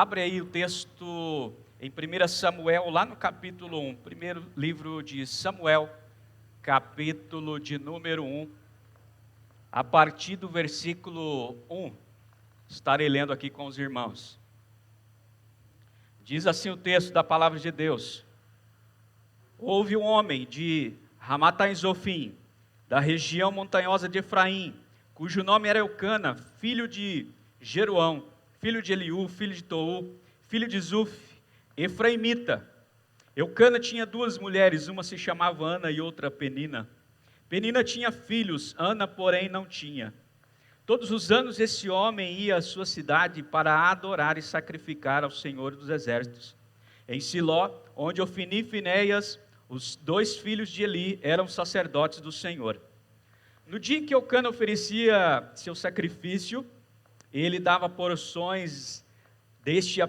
Abre aí o texto em 1 Samuel, lá no capítulo 1, primeiro livro de Samuel, capítulo de número 1, a partir do versículo 1, estarei lendo aqui com os irmãos. Diz assim o texto da palavra de Deus: Houve um homem de Ramataim-Zofim, da região montanhosa de Efraim, cujo nome era Eucana, filho de Jeroão, filho de Eliú, filho de Tou, filho de Zuf, efraimita. Eucana tinha duas mulheres, uma se chamava Ana e outra Penina. Penina tinha filhos, Ana, porém, não tinha. Todos os anos esse homem ia à sua cidade para adorar e sacrificar ao Senhor dos Exércitos. Em Siló, onde Ofni e Finéias, os dois filhos de Eli, eram sacerdotes do Senhor. No dia em que Eucana oferecia seu sacrifício, ele dava porções deste a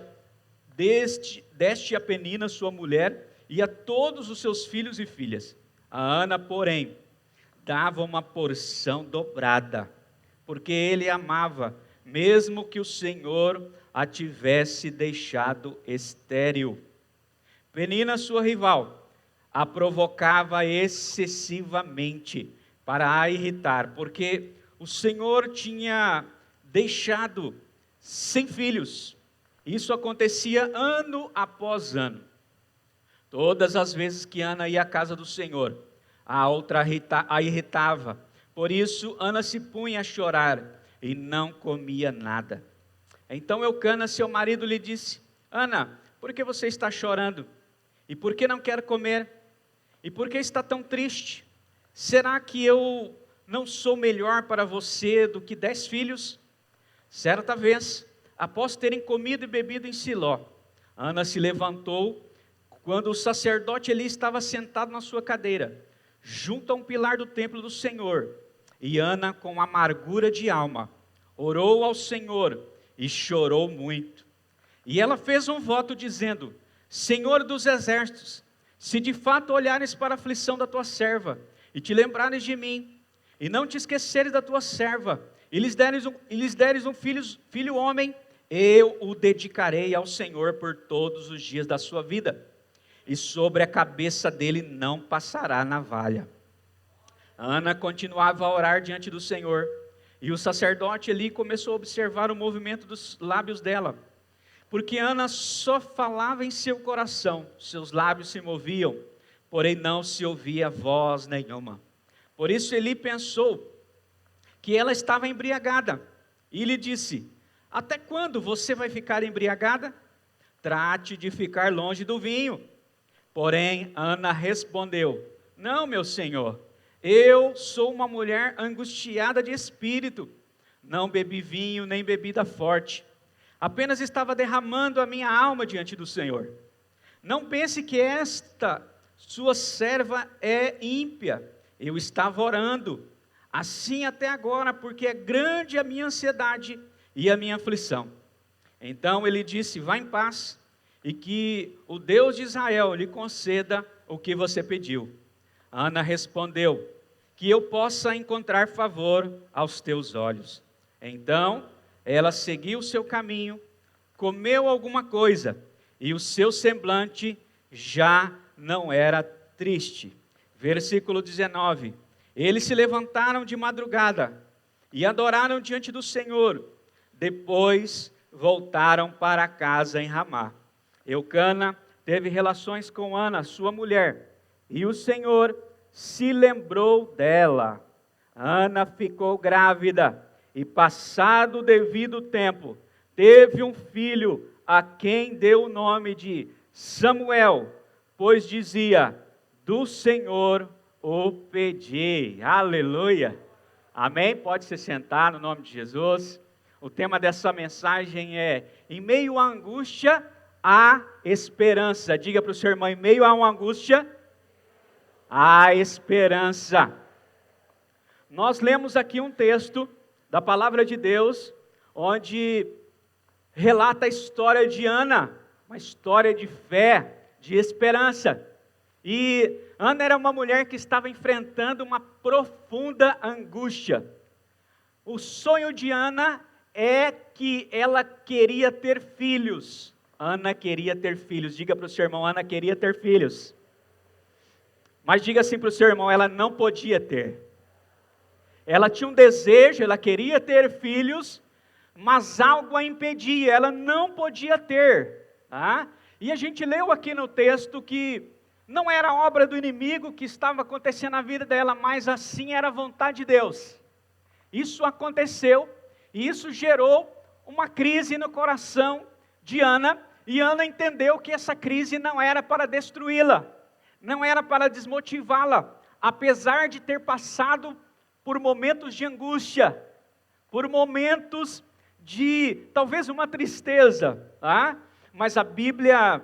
Penina, sua mulher, e a todos os seus filhos e filhas. A Ana, porém, dava uma porção dobrada, porque ele amava, mesmo que o Senhor a tivesse deixado estéril. Penina, sua rival, a provocava excessivamente para a irritar, porque o Senhor tinha deixado sem filhos. Isso acontecia ano após ano. Todas as vezes que Ana ia à casa do Senhor, a outra a irritava. Por isso Ana se punha a chorar e não comia nada. Então Eucana, seu marido, lhe disse: Ana, por que você está chorando? E por que não quer comer? E por que está tão triste? Será que eu não sou melhor para você do que 10 filhos? Certa vez, após terem comido e bebido em Siló, Ana se levantou quando o sacerdote Eli estava sentado na sua cadeira, junto a um pilar do templo do Senhor. E Ana, com amargura de alma, orou ao Senhor e chorou muito. E ela fez um voto dizendo: Senhor dos exércitos, se de fato olhares para a aflição da tua serva, e te lembrares de mim, e não te esqueceres da tua serva, e lhes deres um filho homem, eu o dedicarei ao Senhor por todos os dias da sua vida, e sobre a cabeça dele não passará navalha. Ana continuava a orar diante do Senhor, e o sacerdote Eli começou a observar o movimento dos lábios dela, porque Ana só falava em seu coração, seus lábios se moviam, porém não se ouvia voz nenhuma. Por isso Eli pensou que ela estava embriagada, e lhe disse: até quando você vai ficar embriagada? Trate de ficar longe do vinho. Porém Ana respondeu: não, meu senhor, eu sou uma mulher angustiada de espírito, não bebi vinho nem bebida forte, apenas estava derramando a minha alma diante do Senhor. Não pense que esta sua serva é ímpia, eu estava orando, assim até agora, porque é grande a minha ansiedade e a minha aflição. Então ele disse: vá em paz, e que o Deus de Israel lhe conceda o que você pediu. Ana respondeu: que eu possa encontrar favor aos teus olhos. Então ela seguiu o seu caminho, comeu alguma coisa, e o seu semblante já não era triste. Versículo 19: eles se levantaram de madrugada e adoraram diante do Senhor, depois voltaram para casa em Ramá. Eucana teve relações com Ana, sua mulher, e o Senhor se lembrou dela. Ana ficou grávida, e passado o devido tempo, teve um filho, a quem deu o nome de Samuel, pois dizia: do Senhor o pedi. Aleluia. Amém? Pode se sentar no nome de Jesus. O tema dessa mensagem é: em meio à angústia, há esperança. Diga para o seu irmão: em meio a uma angústia, há esperança. Nós lemos aqui um texto da palavra de Deus, onde relata a história de Ana, uma história de fé, de esperança. E Ana era uma mulher que estava enfrentando uma profunda angústia. O sonho de Ana é que ela queria ter filhos. Ana queria ter filhos. Diga para o seu irmão, Ana queria ter filhos. Mas diga assim para o seu irmão, ela não podia ter. Ela tinha um desejo, ela queria ter filhos, mas algo a impedia, ela não podia ter. Tá? E a gente leu aqui no texto que não era obra do inimigo que estava acontecendo na vida dela, mas assim era a vontade de Deus. Isso aconteceu e isso gerou uma crise no coração de Ana, e Ana entendeu que essa crise não era para destruí-la, não era para desmotivá-la, apesar de ter passado por momentos de angústia, por momentos de talvez uma tristeza, tá? Mas a Bíblia,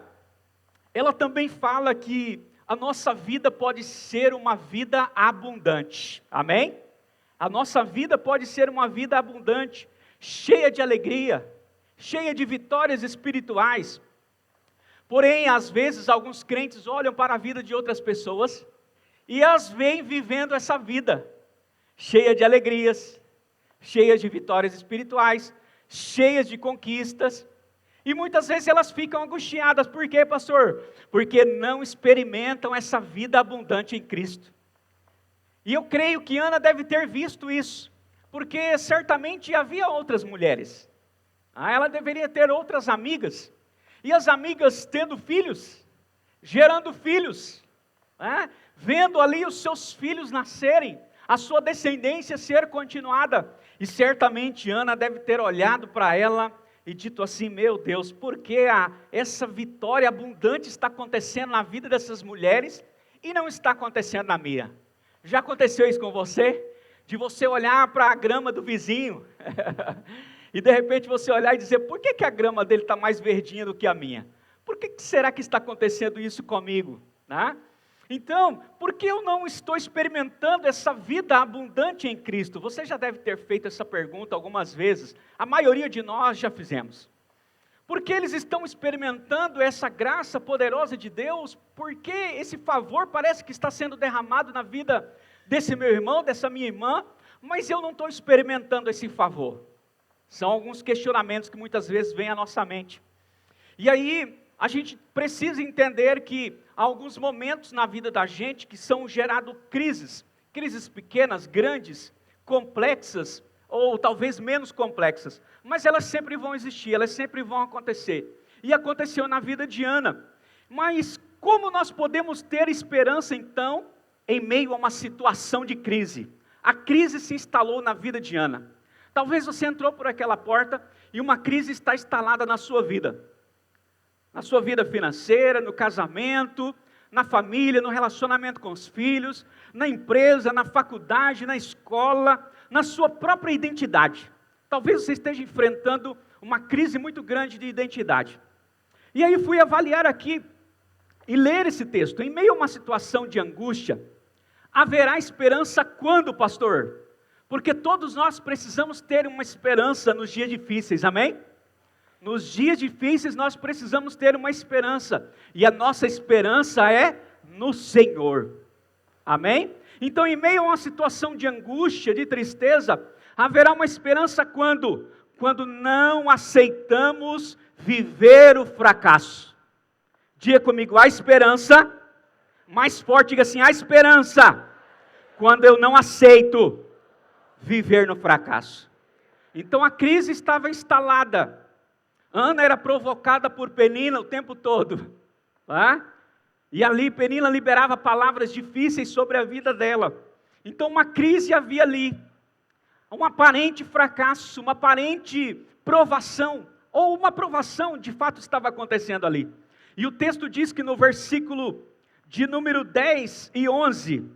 ela também fala que a nossa vida pode ser uma vida abundante, amém? A nossa vida pode ser uma vida abundante, cheia de alegria, cheia de vitórias espirituais. Porém, às vezes, alguns crentes olham para a vida de outras pessoas e as veem vivendo essa vida, cheia de alegrias, cheia de vitórias espirituais, cheias de conquistas. E muitas vezes elas ficam angustiadas. Por quê, pastor? Porque não experimentam essa vida abundante em Cristo. E eu creio que Ana deve ter visto isso, porque certamente havia outras mulheres. Ela deveria ter outras amigas. E as amigas tendo filhos, gerando filhos, vendo ali os seus filhos nascerem, a sua descendência ser continuada. E certamente Ana deve ter olhado para ela e dito assim, meu Deus, por que essa vitória abundante está acontecendo na vida dessas mulheres e não está acontecendo na minha? Já aconteceu isso com você? De você olhar para a grama do vizinho e de repente você olhar e dizer, por que a grama dele está mais verdinha do que a minha? Por que será que está acontecendo isso comigo? Então, por que eu não estou experimentando essa vida abundante em Cristo? Você já deve ter feito essa pergunta algumas vezes, a maioria de nós já fizemos. Por que eles estão experimentando essa graça poderosa de Deus? Por que esse favor parece que está sendo derramado na vida desse meu irmão, dessa minha irmã, mas eu não estou experimentando esse favor? São alguns questionamentos que muitas vezes vêm à nossa mente. E aí, a gente precisa entender que há alguns momentos na vida da gente que são gerados crises pequenas, grandes, complexas, ou talvez menos complexas, mas elas sempre vão existir, elas sempre vão acontecer. E aconteceu na vida de Ana. Mas como nós podemos ter esperança então, em meio a uma situação de crise? A crise se instalou na vida de Ana. Talvez você entrou por aquela porta e uma crise está instalada na sua vida. Na sua vida financeira, no casamento, na família, no relacionamento com os filhos, na empresa, na faculdade, na escola, na sua própria identidade. Talvez você esteja enfrentando uma crise muito grande de identidade. E aí fui avaliar aqui e ler esse texto. Em meio a uma situação de angústia, haverá esperança quando, pastor? Porque todos nós precisamos ter uma esperança nos dias difíceis, amém? Nos dias difíceis nós precisamos ter uma esperança, e a nossa esperança é no Senhor, amém? Então, em meio a uma situação de angústia, de tristeza, haverá uma esperança quando? Quando não aceitamos viver o fracasso. Diga comigo, a esperança, mais forte, diga assim, a esperança, quando eu não aceito viver no fracasso. Então a crise estava instalada. Ana era provocada por Penina o tempo todo, e ali Penina liberava palavras difíceis sobre a vida dela. Então uma crise havia ali, um aparente fracasso, uma aparente provação, ou uma provação de fato estava acontecendo ali. E o texto diz que no versículo de número 10 e 11,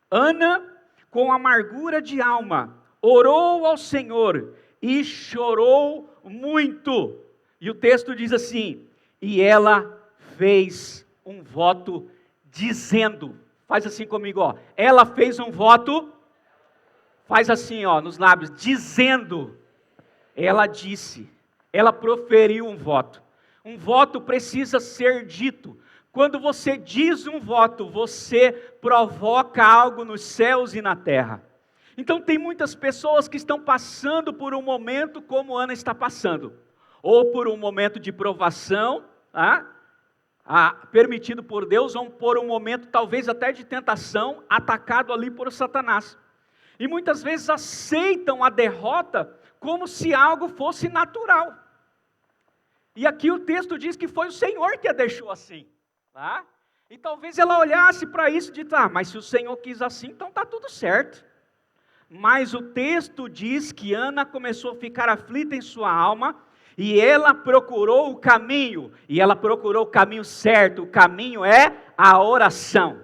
Ana, com amargura de alma, orou ao Senhor e chorou muito. E o texto diz assim, e ela fez um voto dizendo, faz assim comigo, ela fez um voto, faz assim nos lábios, dizendo, ela disse, ela proferiu um voto. Um voto precisa ser dito. Quando você diz um voto, você provoca algo nos céus e na terra. Então tem muitas pessoas que estão passando por um momento como Ana está passando, ou por um momento de provação, permitido por Deus, ou por um momento talvez até de tentação, atacado ali por Satanás. E muitas vezes aceitam a derrota como se algo fosse natural. E aqui o texto diz que foi o Senhor que a deixou assim. Tá? E talvez ela olhasse para isso e disse, mas se o Senhor quis assim, então está tudo certo. Mas o texto diz que Ana começou a ficar aflita em sua alma, e ela procurou o caminho, e ela procurou o caminho certo. O caminho é a oração.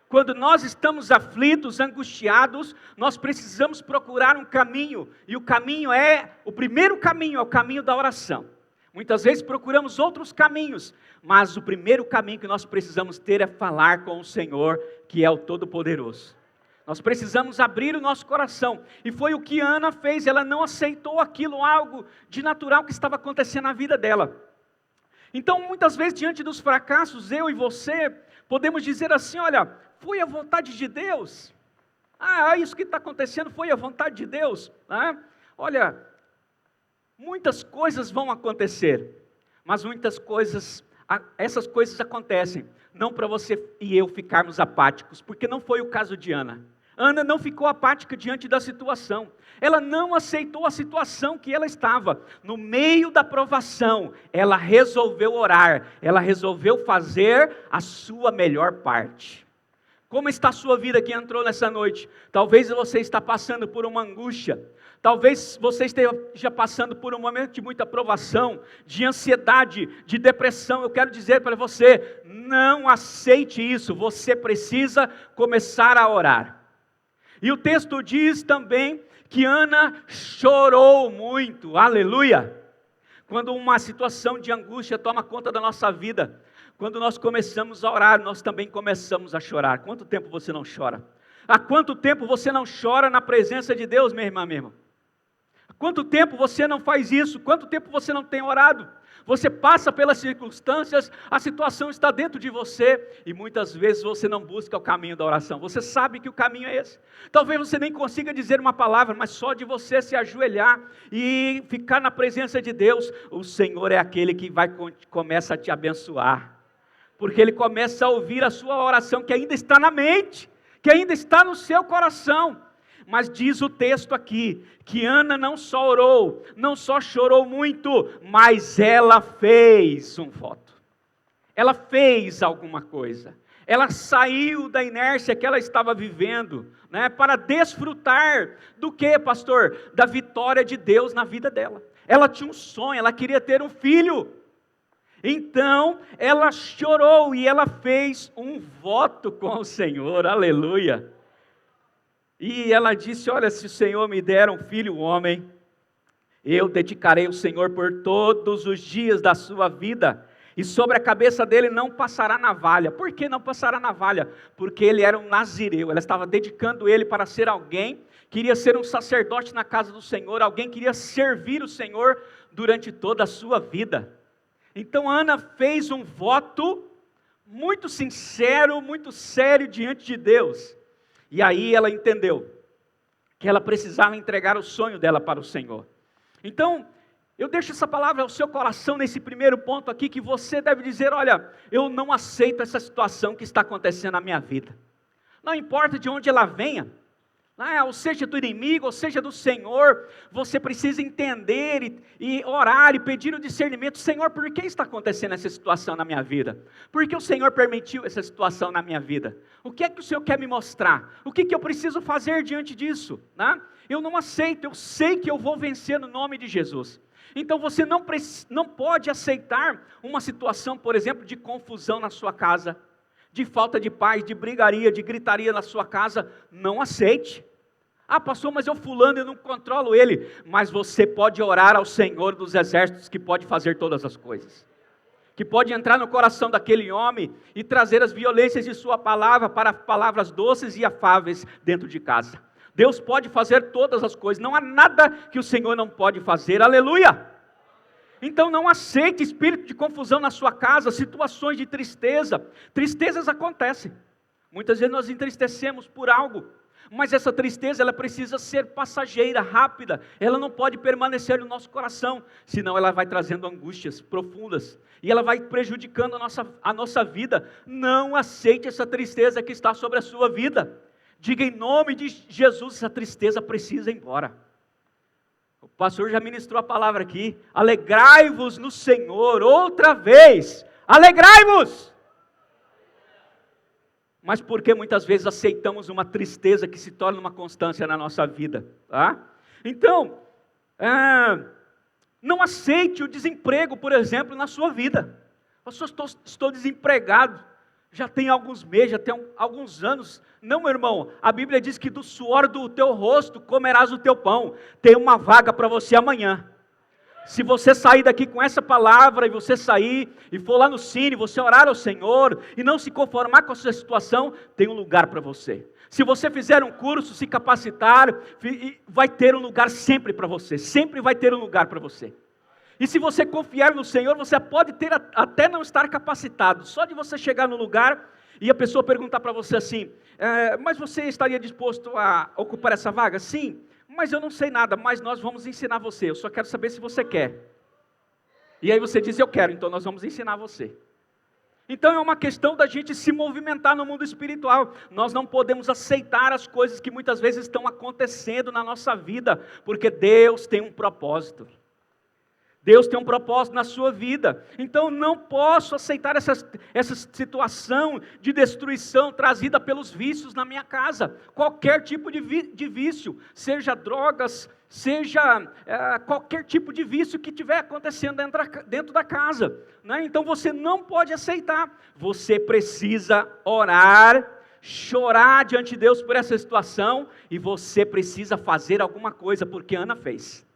Quando nós estamos aflitos, angustiados, nós precisamos procurar um caminho, e o primeiro caminho é o caminho da oração. Muitas vezes procuramos outros caminhos, mas o primeiro caminho que nós precisamos ter é falar com o Senhor, que é o Todo-Poderoso. Nós precisamos abrir o nosso coração, e foi o que Ana fez. Ela não aceitou aquilo, algo de natural que estava acontecendo na vida dela. Então muitas vezes diante dos fracassos, eu e você, podemos dizer assim, olha, foi a vontade de Deus, isso que está acontecendo foi a vontade de Deus, olha, muitas coisas vão acontecer, mas essas coisas acontecem, não para você e eu ficarmos apáticos, porque não foi o caso de Ana. Ana não ficou apática diante da situação, ela não aceitou a situação que ela estava, no meio da provação, ela resolveu orar, ela resolveu fazer a sua melhor parte. Como está a sua vida que entrou nessa noite? Talvez você está passando por uma angústia, talvez você esteja passando por um momento de muita provação, de ansiedade, de depressão. Eu quero dizer para você, não aceite isso, você precisa começar a orar. E o texto diz também que Ana chorou muito, aleluia. Quando uma situação de angústia toma conta da nossa vida, quando nós começamos a orar, nós também começamos a chorar. Quanto tempo você não chora? Há quanto tempo você não chora na presença de Deus, minha irmã, meu irmão? Há quanto tempo você não faz isso? Quanto tempo você não tem orado? Você passa pelas circunstâncias, a situação está dentro de você, e muitas vezes você não busca o caminho da oração. Você sabe que o caminho é esse. Talvez você nem consiga dizer uma palavra, mas só de você se ajoelhar e ficar na presença de Deus, o Senhor é aquele que começa a te abençoar. Porque Ele começa a ouvir a sua oração, que ainda está na mente, que ainda está no seu coração. Mas diz o texto aqui, que Ana não só orou, não só chorou muito, mas ela fez um voto. Ela fez alguma coisa. Ela saiu da inércia que ela estava vivendo, para desfrutar do que, pastor? Da vitória de Deus na vida dela. Ela tinha um sonho, ela queria ter um filho. Então, ela chorou e ela fez um voto com o Senhor, aleluia. E ela disse, olha, se o Senhor me der um filho homem, eu dedicarei o Senhor por todos os dias da sua vida, e sobre a cabeça dele não passará navalha. Por que não passará navalha? Porque ele era um nazireu, ela estava dedicando ele para ser alguém, queria ser um sacerdote na casa do Senhor, alguém que queria servir o Senhor durante toda a sua vida. Então Ana fez um voto muito sincero, muito sério diante de Deus. E aí ela entendeu que ela precisava entregar o sonho dela para o Senhor. Então, eu deixo essa palavra ao seu coração nesse primeiro ponto aqui, que você deve dizer, olha, eu não aceito essa situação que está acontecendo na minha vida. Não importa de onde ela venha, ou seja do inimigo, ou seja do Senhor, você precisa entender e orar e pedir o discernimento. Senhor, por que está acontecendo essa situação na minha vida? Por que o Senhor permitiu essa situação na minha vida? O que é que o Senhor quer me mostrar? O que eu preciso fazer diante disso? Eu não aceito, eu sei que eu vou vencer no nome de Jesus. Então você não pode aceitar uma situação, por exemplo, de confusão na sua casa, de falta de paz, de brigaria, de gritaria na sua casa. Não aceite. Pastor, mas eu não controlo ele. Mas você pode orar ao Senhor dos exércitos, que pode fazer todas as coisas, que pode entrar no coração daquele homem e trazer as violências de sua palavra para palavras doces e afáveis dentro de casa. Deus pode fazer todas as coisas, não há nada que o Senhor não pode fazer, aleluia. Então não aceite espírito de confusão na sua casa, situações de tristeza. Tristezas acontecem, muitas vezes nós entristecemos por algo, Mas essa tristeza, ela precisa ser passageira, rápida. Ela não pode permanecer no nosso coração, senão ela vai trazendo angústias profundas. E ela vai prejudicando a nossa vida. Não aceite essa tristeza que está sobre a sua vida. Diga em nome de Jesus, essa tristeza precisa ir embora. O pastor já ministrou a palavra aqui. Alegrai-vos no Senhor, outra vez. Alegrai-vos! Mas porque muitas vezes aceitamos uma tristeza que se torna uma constância na nossa vida, tá? Então, não aceite o desemprego, por exemplo, na sua vida. Pastor, estou desempregado, já tem alguns meses, já tem alguns anos. Não, meu irmão, a Bíblia diz que do suor do teu rosto comerás o teu pão. Tem uma vaga para você amanhã. Se você sair daqui com essa palavra, e você sair, e for lá no Cine, você orar ao Senhor, e não se conformar com a sua situação, tem um lugar para você. Se você fizer um curso, se capacitar, vai ter um lugar sempre para você, sempre vai ter um lugar para você. E se você confiar no Senhor, você pode ter até não estar capacitado, só de você chegar no lugar, e a pessoa perguntar para você assim, mas você estaria disposto a ocupar essa vaga? Sim. Mas eu não sei nada, mas nós vamos ensinar você, eu só quero saber se você quer. E aí você diz, eu quero, então nós vamos ensinar você. Então é uma questão da gente se movimentar no mundo espiritual. Nós não podemos aceitar as coisas que muitas vezes estão acontecendo na nossa vida, porque Deus tem um propósito. Deus tem um propósito na sua vida. Então não posso aceitar essa situação de destruição trazida pelos vícios na minha casa. Qualquer tipo de vício, seja drogas, seja qualquer tipo de vício que estiver acontecendo dentro da casa, né? Então você não pode aceitar. Você precisa orar, chorar diante de Deus por essa situação, e você precisa fazer alguma coisa, porque Ana fez.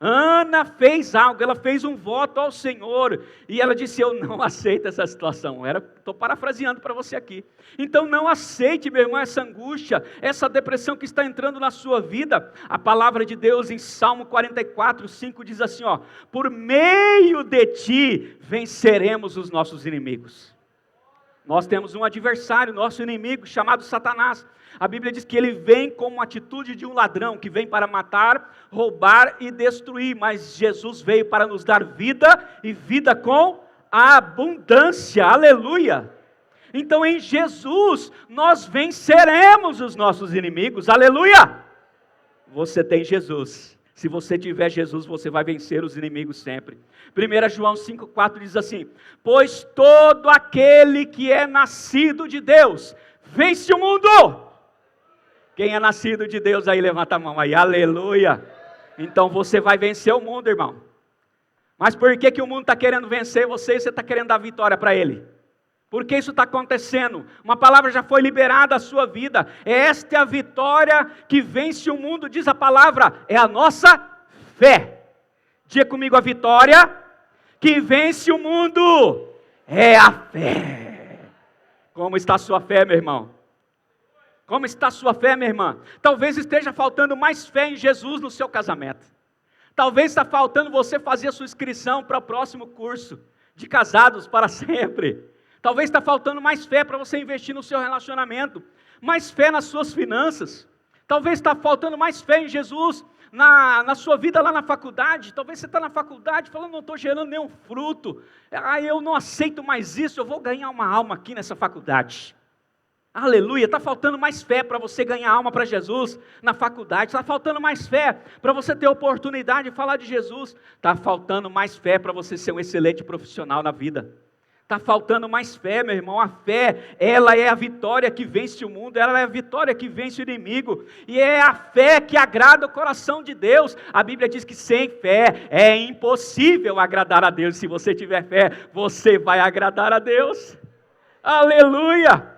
Ana fez algo, ela fez um voto ao Senhor, e ela disse, eu não aceito essa situação. Estou parafraseando para você aqui. Então não aceite, meu irmão, essa angústia, essa depressão que está entrando na sua vida. A palavra de Deus em Salmo 44, 5 diz assim, por meio de ti venceremos os nossos inimigos. Nós temos um adversário, nosso inimigo, chamado Satanás. A Bíblia diz que ele vem com uma atitude de um ladrão, que vem para matar, roubar e destruir. Mas Jesus veio para nos dar vida, e vida com abundância. Aleluia! Então em Jesus, nós venceremos os nossos inimigos. Aleluia! Você tem Jesus. Se você tiver Jesus, você vai vencer os inimigos sempre. 1 João 5,4 diz assim, pois todo aquele que é nascido de Deus, vence o mundo. Quem é nascido de Deus aí, levanta a mão aí, aleluia. Então você vai vencer o mundo, irmão. Mas por que o mundo está querendo vencer você e você está querendo dar vitória para ele? Por que isso está acontecendo? Uma palavra já foi liberada à sua vida. Esta é a vitória que vence o mundo, diz a palavra, é a nossa fé. Diga comigo, a vitória que vence o mundo é a fé. Como está a sua fé, meu irmão? Como está a sua fé, minha irmã? Talvez esteja faltando mais fé em Jesus no seu casamento. Talvez está faltando você fazer a sua inscrição para o próximo curso de casados para sempre. Talvez está faltando mais fé para você investir no seu relacionamento, mais fé nas suas finanças. Talvez está faltando mais fé em Jesus na sua vida lá na faculdade. Talvez você está na faculdade falando, não estou gerando nenhum fruto. Eu não aceito mais isso, eu vou ganhar uma alma aqui nessa faculdade. Aleluia, está faltando mais fé para você ganhar alma para Jesus na faculdade. Está faltando mais fé para você ter oportunidade de falar de Jesus. Está faltando mais fé para você ser um excelente profissional na vida. Está faltando mais fé, meu irmão. A fé, ela é a vitória que vence o mundo, ela é a vitória que vence o inimigo, e é a fé que agrada o coração de Deus. A Bíblia diz que sem fé é impossível agradar a Deus. Se você tiver fé, você vai agradar a Deus. Aleluia!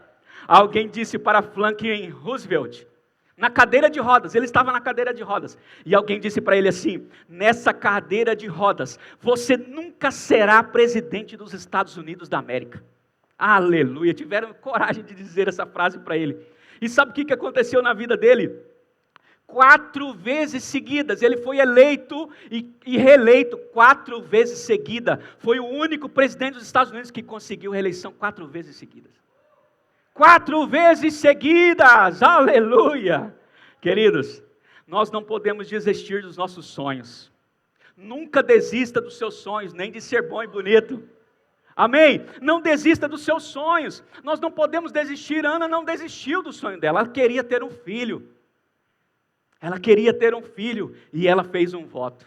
Alguém disse para Franklin Roosevelt, na cadeira de rodas, ele estava na cadeira de rodas, e alguém disse para ele assim, nessa cadeira de rodas, você nunca será presidente dos Estados Unidos da América. Aleluia, tiveram coragem de dizer essa frase para ele. E sabe o que aconteceu na vida dele? 4 vezes seguidas, ele foi eleito e reeleito 4 vezes seguidas. Foi o único presidente dos Estados Unidos que conseguiu reeleição 4 vezes seguidas. 4 vezes seguidas, aleluia. Queridos, nós não podemos desistir dos nossos sonhos. Nunca desista dos seus sonhos, nem de ser bom e bonito. Amém? Não desista dos seus sonhos. Nós não podemos desistir. Ana não desistiu do sonho dela. Ela queria ter um filho. Ela queria ter um filho. E ela fez um voto.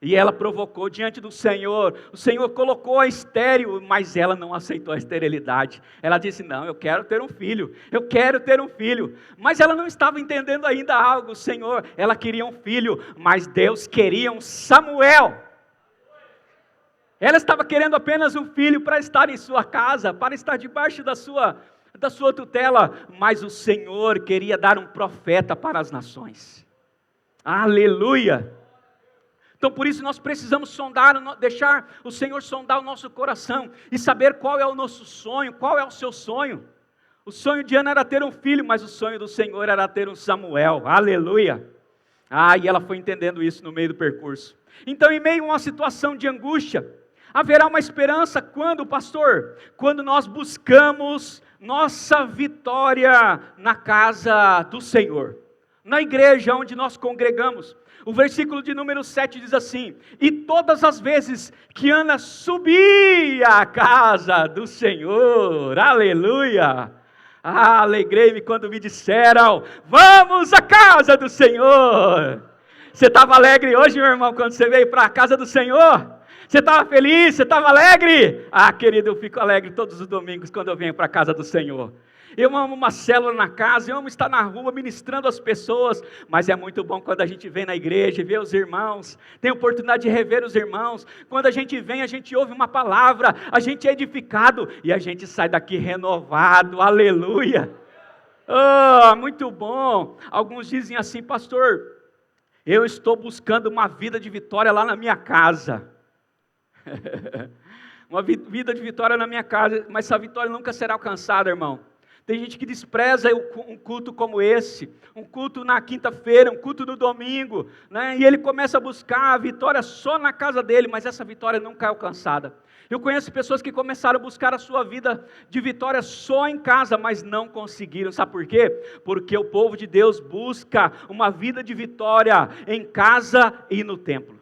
E ela provocou diante do Senhor. O Senhor colocou a estéril, mas ela não aceitou a esterilidade. Ela disse, não, eu quero ter um filho. Eu quero ter um filho. Mas ela não estava entendendo ainda algo, Senhor. Ela queria um filho, mas Deus queria um Samuel. Ela estava querendo apenas um filho para estar em sua casa, para estar debaixo da sua tutela. Mas o Senhor queria dar um profeta para as nações. Aleluia! Então por isso nós precisamos deixar o Senhor sondar o nosso coração e saber qual é o nosso sonho, qual é o seu sonho. O sonho de Ana era ter um filho, mas o sonho do Senhor era ter um Samuel, aleluia. E ela foi entendendo isso no meio do percurso. Então em meio a uma situação de angústia, haverá uma esperança quando, pastor? Quando nós buscamos nossa vitória na casa do Senhor, na igreja onde nós congregamos. O versículo de número 7 diz assim: e todas as vezes que Ana subia à casa do Senhor, aleluia, alegrei-me quando me disseram, vamos à casa do Senhor. Você estava alegre hoje, meu irmão, quando você veio para a casa do Senhor? Você estava feliz? Você estava alegre? Querido, eu fico alegre todos os domingos quando eu venho para a casa do Senhor. Eu amo uma célula na casa, eu amo estar na rua ministrando as pessoas, mas é muito bom quando a gente vem na igreja e vê os irmãos, tem a oportunidade de rever os irmãos. Quando a gente vem, a gente ouve uma palavra, a gente é edificado e a gente sai daqui renovado, aleluia. Muito bom. Alguns dizem assim, pastor, eu estou buscando uma vida de vitória lá na minha casa. Uma vida de vitória na minha casa, mas essa vitória nunca será alcançada, irmão. Tem gente que despreza um culto como esse, um culto na quinta-feira, um culto no domingo, né? E ele começa a buscar a vitória só na casa dele, mas essa vitória nunca é alcançada. Eu conheço pessoas que começaram a buscar a sua vida de vitória só em casa, mas não conseguiram. Sabe por quê? Porque o povo de Deus busca uma vida de vitória em casa e no templo.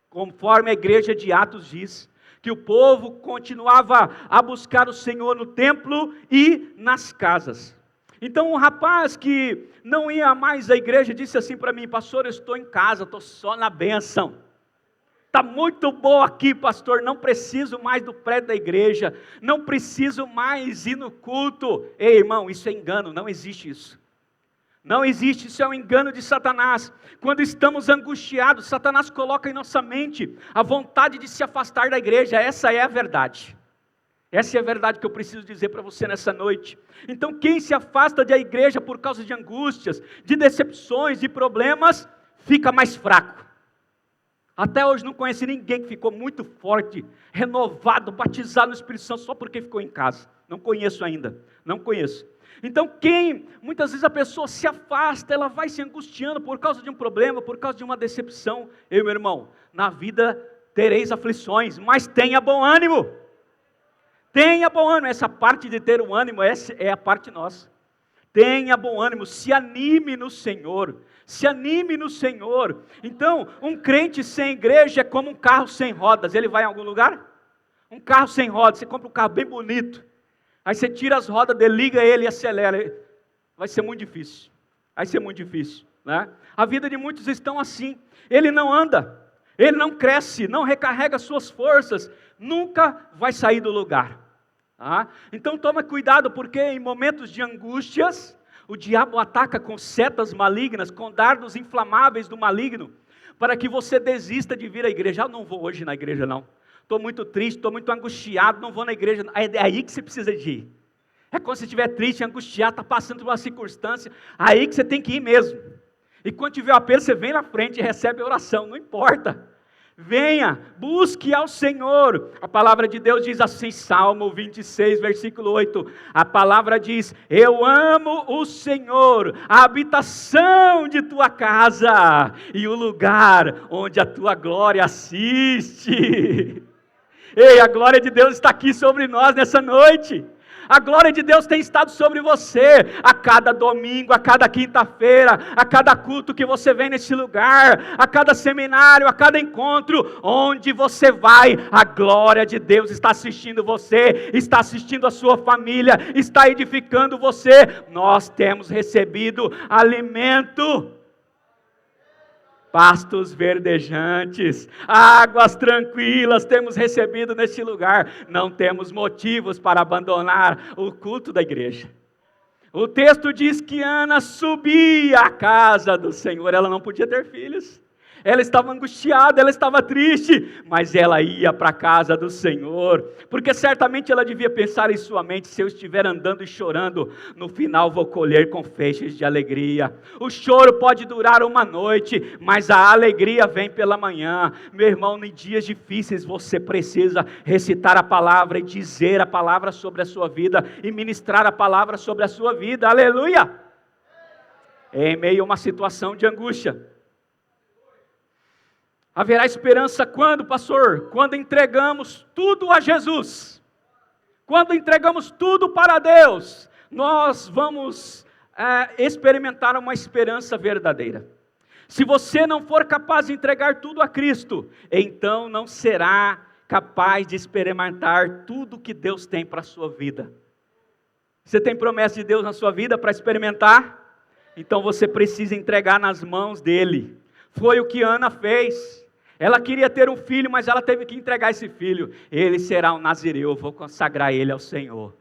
Conforme a igreja de Atos diz, que o povo continuava a buscar o Senhor no templo e nas casas. Então um rapaz que não ia mais à igreja disse assim para mim, pastor, eu estou em casa, estou só na bênção. Está muito bom aqui, pastor, não preciso mais do prédio da igreja, não preciso mais ir no culto. Ei, irmão, isso é engano, não existe isso. Não existe, isso é um engano de Satanás. Quando estamos angustiados, Satanás coloca em nossa mente a vontade de se afastar da igreja. Essa é a verdade. Essa é a verdade que eu preciso dizer para você nessa noite. Então quem se afasta da igreja por causa de angústias, de decepções, de problemas, fica mais fraco. Até hoje não conheci ninguém que ficou muito forte, renovado, batizado no Espírito Santo só porque ficou em casa. Não conheço ainda, não conheço. Então muitas vezes a pessoa se afasta, ela vai se angustiando por causa de um problema, por causa de uma decepção. Meu irmão, na vida tereis aflições, mas tenha bom ânimo. Tenha bom ânimo, essa parte de ter um ânimo, essa é a parte nossa. Tenha bom ânimo, se anime no Senhor, se anime no Senhor. Então, um crente sem igreja é como um carro sem rodas, ele vai em algum lugar? Um carro sem rodas, você compra um carro bem bonito, aí você tira as rodas dele, liga ele e acelera. Vai ser muito difícil. Vai ser muito difícil, né? A vida de muitos estão assim. Ele não anda, ele não cresce, não recarrega suas forças, nunca vai sair do lugar. Tá? Então toma cuidado, porque em momentos de angústias, o diabo ataca com setas malignas, com dardos inflamáveis do maligno, para que você desista de vir à igreja. Eu não vou hoje na igreja não. Estou muito triste, estou muito angustiado, não vou na igreja. É aí que você precisa de ir. É quando você estiver triste, angustiado, está passando por uma circunstância, aí que você tem que ir mesmo. E quando tiver o apelo, você vem na frente e recebe a oração, não importa. Venha, busque ao Senhor. A palavra de Deus diz assim, Salmo 26, versículo 8. A palavra diz, eu amo o Senhor, a habitação de tua casa e o lugar onde a tua glória assiste. Ei, a glória de Deus está aqui sobre nós nessa noite. A glória de Deus tem estado sobre você, a cada domingo, a cada quinta-feira, a cada culto que você vem nesse lugar, a cada seminário, a cada encontro, onde você vai, a glória de Deus está assistindo você, está assistindo a sua família, está edificando você. Nós temos recebido alimento, pastos verdejantes, águas tranquilas temos recebido neste lugar. Não temos motivos para abandonar o culto da igreja. O texto diz que Ana subia à casa do Senhor. Ela não podia ter filhos, ela estava angustiada, ela estava triste, mas ela ia para a casa do Senhor, porque certamente ela devia pensar em sua mente: se eu estiver andando e chorando, no final vou colher com feixes de alegria. O choro pode durar uma noite, mas a alegria vem pela manhã. Meu irmão, em dias difíceis você precisa recitar a palavra e dizer a palavra sobre a sua vida, e ministrar a palavra sobre a sua vida, aleluia! Em meio a uma situação de angústia, haverá esperança quando, pastor? Quando entregamos tudo a Jesus. Quando entregamos tudo para Deus, nós vamos experimentar uma esperança verdadeira. Se você não for capaz de entregar tudo a Cristo, então não será capaz de experimentar tudo que Deus tem para a sua vida. Você tem promessa de Deus na sua vida para experimentar? Então você precisa entregar nas mãos dEle. Foi o que Ana fez. Ela queria ter um filho, mas ela teve que entregar esse filho. Ele será um nazireu, eu vou consagrar ele ao Senhor.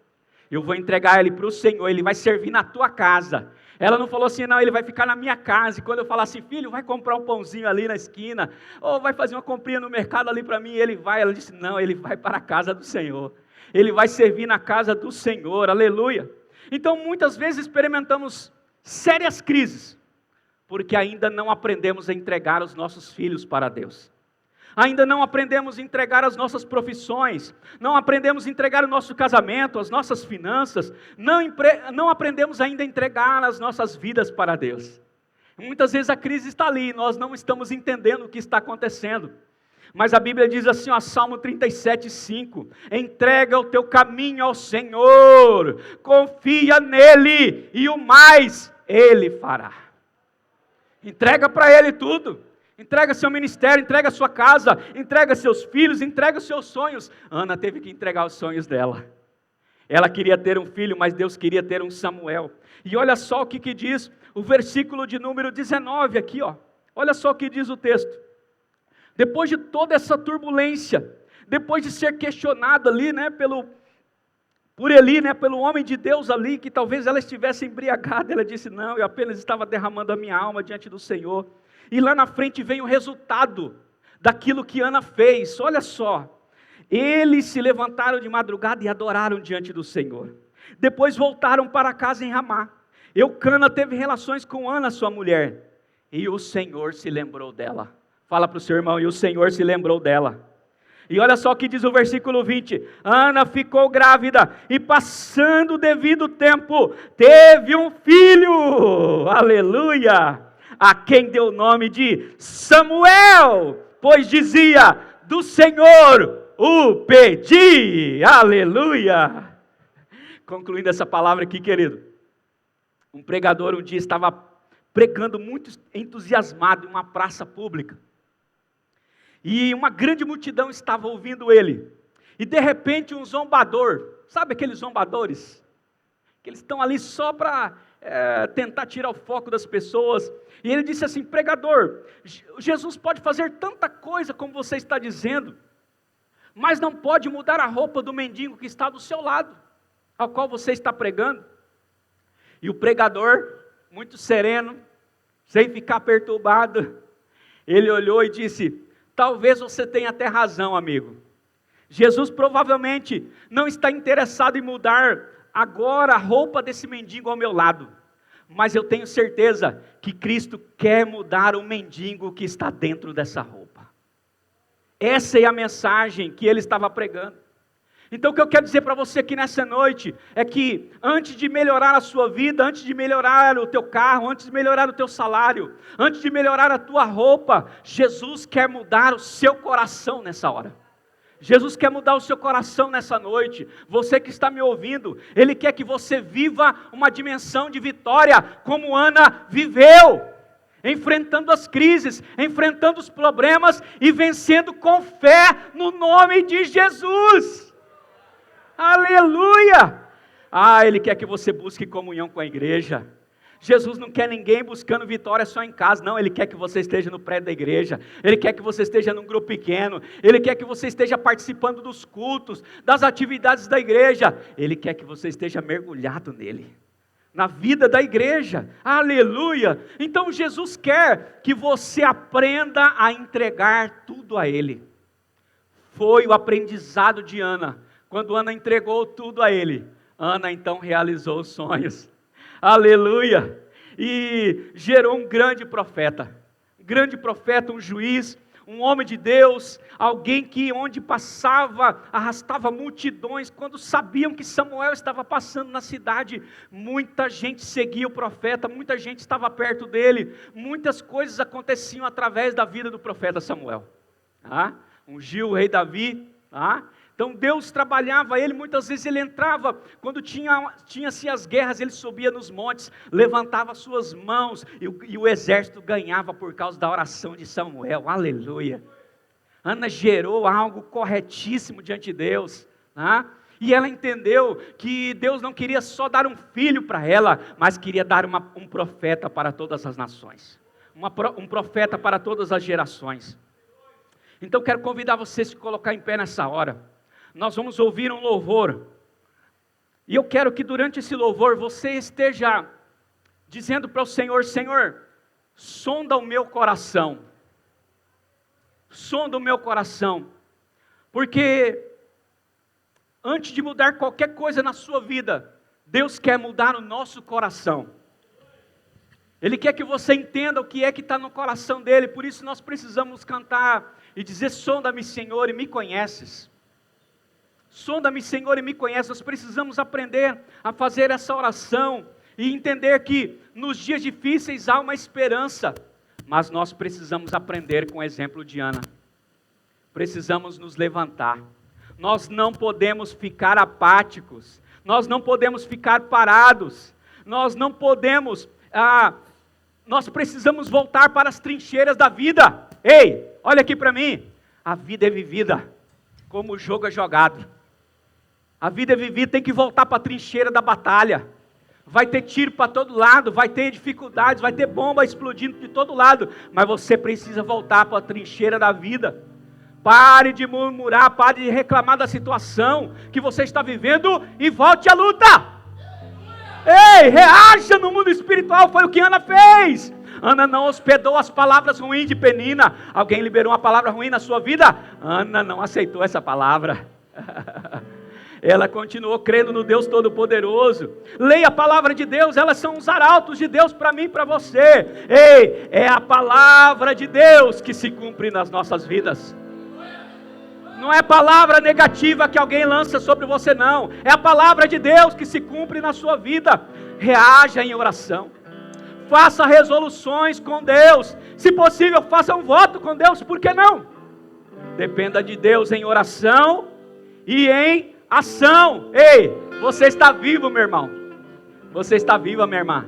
Eu vou entregar ele para o Senhor, ele vai servir na tua casa. Ela não falou assim: não, ele vai ficar na minha casa. E quando eu falar assim: filho, vai comprar um pãozinho ali na esquina, ou vai fazer uma comprinha no mercado ali para mim, ele vai. Ela disse: não, ele vai para a casa do Senhor. Ele vai servir na casa do Senhor, aleluia. Então muitas vezes experimentamos sérias crises, porque ainda não aprendemos a entregar os nossos filhos para Deus. Ainda não aprendemos a entregar as nossas profissões, não aprendemos a entregar o nosso casamento, as nossas finanças, não aprendemos ainda a entregar as nossas vidas para Deus. Muitas vezes a crise está ali, nós não estamos entendendo o que está acontecendo. Mas a Bíblia diz assim, ó, Salmo 37:5, entrega o teu caminho ao Senhor, confia nele e o mais Ele fará. Entrega para Ele tudo. Entrega seu ministério, entrega sua casa, entrega seus filhos, entrega os seus sonhos. Ana teve que entregar os sonhos dela. Ela queria ter um filho, mas Deus queria ter um Samuel. E olha só o que diz o versículo de número 19 aqui, ó. Olha só o que diz o texto. Depois de toda essa turbulência, depois de ser questionado ali, né, por Eli, né, pelo homem de Deus ali, que talvez ela estivesse embriagada, ela disse: não, eu apenas estava derramando a minha alma diante do Senhor. E lá na frente vem o resultado daquilo que Ana fez. Olha só, eles se levantaram de madrugada e adoraram diante do Senhor. Depois voltaram para casa em Ramá. Eucana teve relações com Ana, sua mulher, e o Senhor se lembrou dela. Fala para o seu irmão: e o Senhor se lembrou dela. E olha só o que diz o versículo 20, Ana ficou grávida, e passando o devido tempo, teve um filho, aleluia, a quem deu o nome de Samuel, pois dizia: do Senhor o pedi, aleluia. Concluindo essa palavra aqui, querido, um pregador um dia estava pregando muito entusiasmado em uma praça pública, e uma grande multidão estava ouvindo ele, e de repente um zombador, sabe aqueles zombadores, que eles estão ali só para tentar tirar o foco das pessoas, e ele disse assim: pregador, Jesus pode fazer tanta coisa como você está dizendo, mas não pode mudar a roupa do mendigo que está do seu lado, ao qual você está pregando. E o pregador, muito sereno, sem ficar perturbado, ele olhou e disse: talvez você tenha até razão, amigo. Jesus provavelmente não está interessado em mudar agora a roupa desse mendigo ao meu lado, mas eu tenho certeza que Cristo quer mudar o mendigo que está dentro dessa roupa. Essa é a mensagem que ele estava pregando. Então o que eu quero dizer para você aqui nessa noite é que antes de melhorar a sua vida, antes de melhorar o teu carro, antes de melhorar o teu salário, antes de melhorar a tua roupa, Jesus quer mudar o seu coração nessa hora. Jesus quer mudar o seu coração nessa noite. Você que está me ouvindo, Ele quer que você viva uma dimensão de vitória, como Ana viveu, enfrentando as crises, enfrentando os problemas e vencendo com fé no nome de Jesus. Aleluia! Ele quer que você busque comunhão com a igreja. Jesus não quer ninguém buscando vitória só em casa, não. Ele quer que você esteja no prédio da igreja, Ele quer que você esteja num grupo pequeno, Ele quer que você esteja participando dos cultos, das atividades da igreja, Ele quer que você esteja mergulhado nele, na vida da igreja. Aleluia! Então Jesus quer que você aprenda a entregar tudo a Ele. Foi o aprendizado de Ana. Quando Ana entregou tudo a Ele, Ana então realizou os sonhos. Aleluia! E gerou um grande profeta, um juiz, um homem de Deus, alguém que onde passava, arrastava multidões. Quando sabiam que Samuel estava passando na cidade, muita gente seguia o profeta, muita gente estava perto dele, muitas coisas aconteciam através da vida do profeta Samuel. Ungiu o rei Davi, Então Deus trabalhava ele, muitas vezes ele entrava, quando tinha-se as guerras, ele subia nos montes, levantava suas mãos, e o exército ganhava por causa da oração de Samuel. Aleluia! Ana gerou algo corretíssimo diante de Deus, e ela entendeu que Deus não queria só dar um filho para ela, mas queria dar um profeta para todas as nações, um profeta para todas as gerações. Então quero convidar você a se colocar em pé nessa hora. Nós vamos ouvir um louvor, e eu quero que durante esse louvor você esteja dizendo para o Senhor: Senhor, sonda o meu coração, porque antes de mudar qualquer coisa na sua vida, Deus quer mudar o nosso coração. Ele quer que você entenda o que é que está no coração dele. Por isso nós precisamos cantar e dizer: sonda-me, Senhor, e me conheces. Sonda-me, Senhor, e me conheces. Nós precisamos aprender a fazer essa oração e entender que nos dias difíceis há uma esperança, mas nós precisamos aprender com o exemplo de Ana. Precisamos nos levantar. Nós não podemos ficar apáticos, nós não podemos ficar parados, nós não podemos, nós precisamos voltar para as trincheiras da vida. Ei, olha aqui para mim, a vida é vivida como o jogo é jogado. A vida é vivida, tem que voltar para a trincheira da batalha. Vai ter tiro para todo lado, vai ter dificuldades, vai ter bomba explodindo de todo lado, mas você precisa voltar para a trincheira da vida. Pare de murmurar, pare de reclamar da situação que você está vivendo e volte à luta. Ei, reaja no mundo espiritual, foi o que Ana fez. Ana não hospedou as palavras ruins de Penina. Alguém liberou uma palavra ruim na sua vida? Ana não aceitou essa palavra. Ela continuou crendo no Deus Todo-Poderoso. Leia a palavra de Deus, elas são os arautos de Deus para mim e para você. Ei, é a palavra de Deus que se cumpre nas nossas vidas. Não é palavra negativa que alguém lança sobre você, não. É a palavra de Deus que se cumpre na sua vida. Reaja em oração. Faça resoluções com Deus. Se possível, faça um voto com Deus. Por que não? Dependa de Deus em oração e em ação. Ei, você está vivo, meu irmão. Você está viva, minha irmã.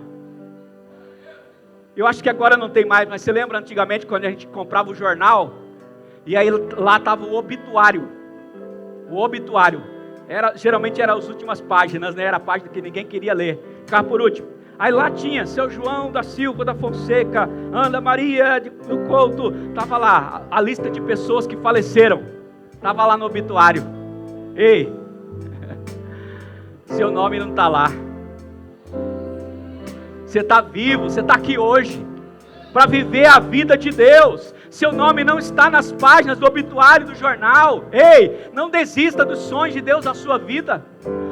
Eu acho que agora não tem mais, mas você lembra antigamente quando a gente comprava o jornal? E aí lá estava o obituário. O obituário. Geralmente era as últimas páginas, né? Era a página que ninguém queria ler. Ficava por último. Aí lá tinha seu João da Silva da Fonseca, Ana Maria do Couto. Estava lá a lista de pessoas que faleceram. Estava lá no obituário. Ei, seu nome não está lá. Você está vivo, você está aqui hoje para viver a vida de Deus. Seu nome não está nas páginas do obituário do jornal. Ei, não desista dos sonhos de Deus na sua vida.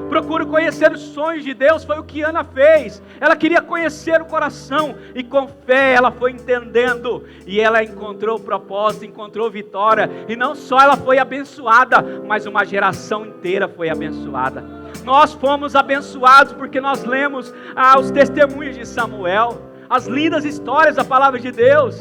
Procure conhecer os sonhos de Deus. Foi o que Ana fez. Ela queria conhecer o coração e com fé ela foi entendendo e ela encontrou propósito, encontrou vitória. E não só ela foi abençoada, mas uma geração inteira foi abençoada. Nós fomos abençoados porque nós lemos os testemunhos de Samuel, as lindas histórias da palavra de Deus.